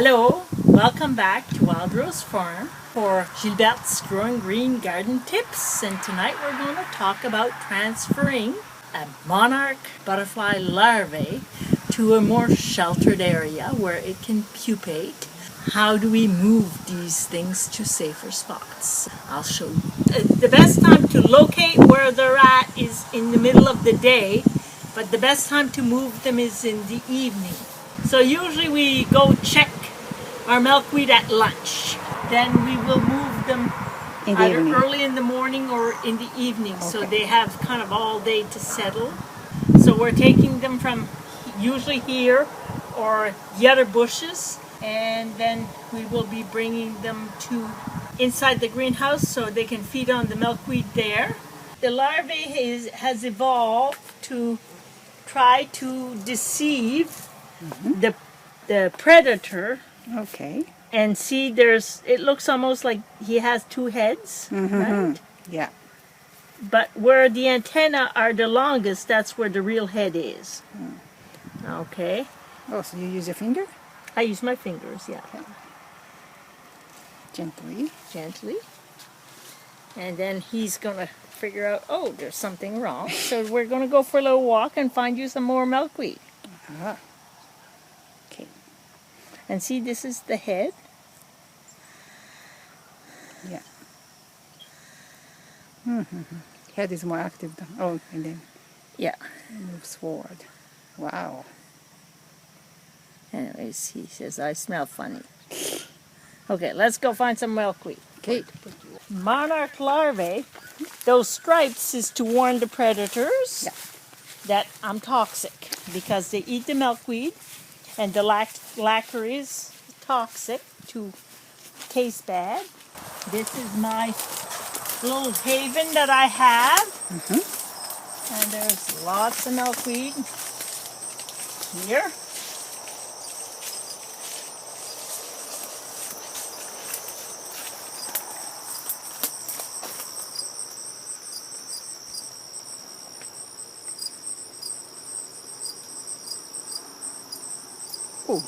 Hello, welcome back to Wild Rose Farm for Gilberte's Growing Green Garden Tips, and tonight we're going to talk about transferring a monarch butterfly larvae to a more sheltered area where it can pupate. How do we move these things to safer spots? I'll show you. The best time to locate where they're at is in the middle of the day, but the best time to move them is in the evening. So usually we go check our milkweed at lunch. Then we will move them either early in the morning or in the evening, so they have kind of all day to settle. So we're taking them from usually here or the other bushes, and then we will be bringing them to inside the greenhouse so they can feed on the milkweed there. The larvae has evolved to try to deceive the predator. Okay. And see, it looks almost like he has two heads, right? Yeah. But where the antennae are the longest, that's where the real head is. Okay. Oh, so you use your finger? I use my fingers, yeah. Okay. Gently. Gently. And then he's going to figure out, oh, there's something wrong. So we're going to go for a little walk and find you some more milkweed. Okay. And see, this is the head. Yeah. Head is more active. Oh, and then Yeah. moves forward. Wow. Anyways, he says, I smell funny. Okay, let's go find some milkweed. Okay. Monarch larvae, those stripes is to warn the predators that I'm toxic, because they eat the milkweed, and the lacquer is toxic to taste bad. This is my little haven that I have, and there's lots of milkweed here. Oh.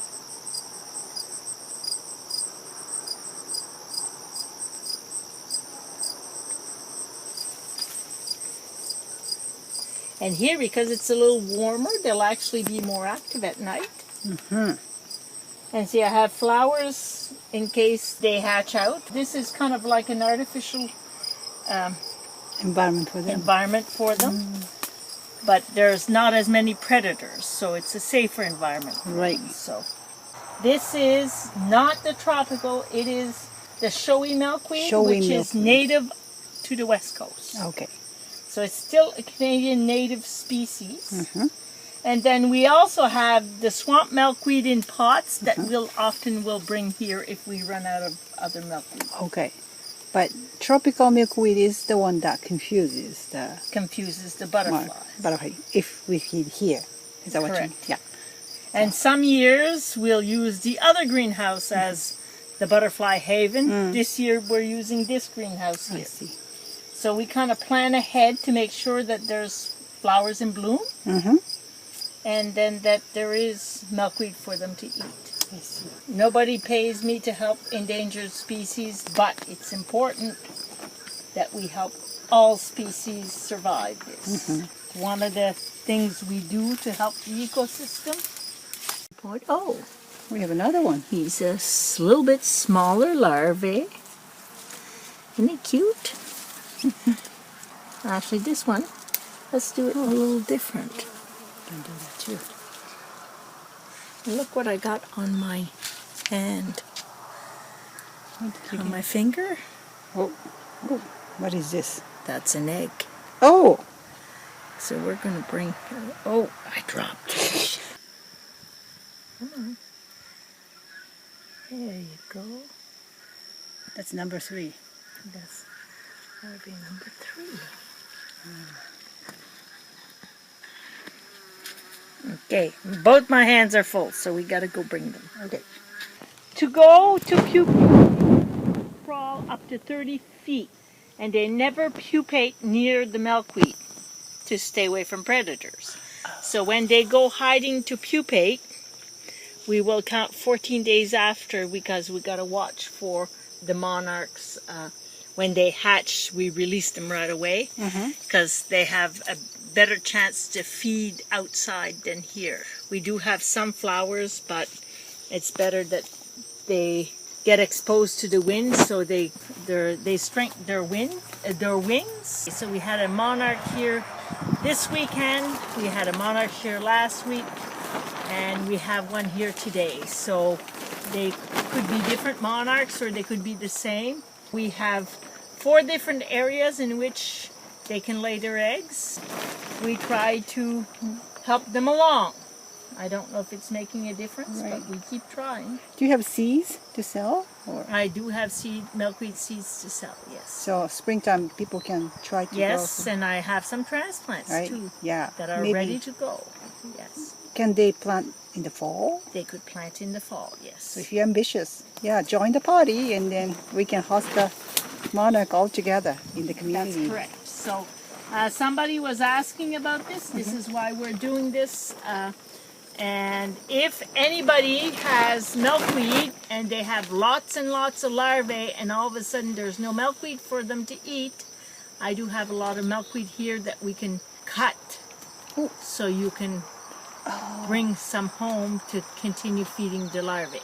And here, because it's a little warmer, they'll actually be more active at night. And see, I have flowers in case they hatch out. This is kind of like an artificial Environment for them. But there's not as many predators, so it's a safer environment. Right. So this is not the tropical, it is the showy milkweed, which is native to the West Coast. Okay. So it's still a Canadian native species. And then we also have the swamp milkweed in pots that we'll often bring here if we run out of other milkweed. Okay. But tropical milkweed is the one that confuses the butterfly. If we feed here. Is that what you mean? Correct. Yeah. And some years we'll use the other greenhouse as the butterfly haven. This year we're using this greenhouse here. I see. So we kind of plan ahead to make sure that there's flowers in bloom, and then that there is milkweed for them to eat. I see. Nobody pays me to help endangered species, but it's important that we help all species survive this. One of the things we do to help the ecosystem. Oh, We have another one. he's a little bit smaller larvae. Isn't he cute? Actually, this one, let's do it a little different. Can do that too. Look what I got on my hand. On my finger? Oh, what is this? That's an egg. Oh! So we're going to bring... Oh, I dropped it. Come on. There you go. That's number 3. That's larvae number 3. Okay, both my hands are full, so we got to go bring them. Okay. To go to pupate, crawl up to 30 feet, and they never pupate near the milkweed to stay away from predators. So when they go hiding to pupate, We will count 14 days after because we got to watch for the monarchs. When they hatch, we release them right away because they have a better chance to feed outside than here. We do have some flowers, but it's better that they get exposed to the wind so they strengthen their wings. So we had a monarch here this weekend. We had a monarch here last week. And we have one here today. So they could be different monarchs or they could be the same. We have 4 different areas in which they can lay their eggs. We try to help them along. I don't know if it's making a difference, but we keep trying. Do you have seeds to sell? Or? I do have milkweed seeds to sell, yes. So springtime people can try to grow. Yes, and I have some transplants too that are ready to go. Yes. Can they plant in the fall? They could plant in the fall, yes. So if you're ambitious, join the party and then we can host the monarch all together in the community. That's correct. So somebody was asking about this. This is why we're doing this. And if anybody has milkweed and they have lots and lots of larvae and all of a sudden there's no milkweed for them to eat, I do have a lot of milkweed here that we can cut. So you can bring some home to continue feeding the larvae.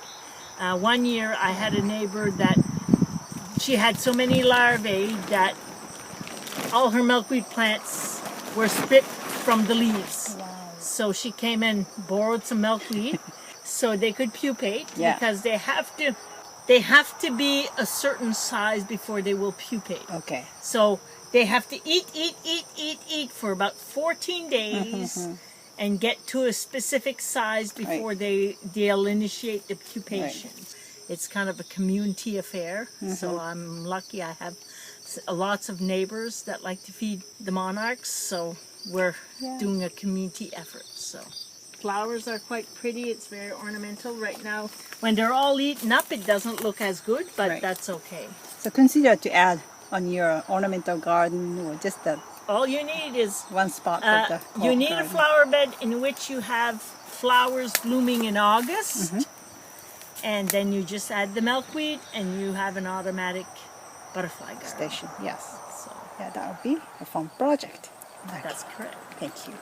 One year I had a neighbor that she had so many larvae that all her milkweed plants were stripped from the leaves. Wow. So she came and borrowed some milkweed so they could pupate because they have to be a certain size before they will pupate. Okay. So they have to eat for about 14 days and get to a specific size before they'll initiate the pupation. It's kind of a community affair. So I'm lucky I have lots of neighbors that like to feed the monarchs. So we're doing a community effort. So flowers are quite pretty. It's very ornamental right now. When they're all eaten up, it doesn't look as good, but that's okay. So consider to add on your ornamental garden or just that. All you need is one spot of the you need garden. a flower bed in which you have flowers blooming in August, and then you just add the milkweed and you have an automatic butterfly garden. Station, yes. So Yeah, that would be a fun project. that's correct. Thank you.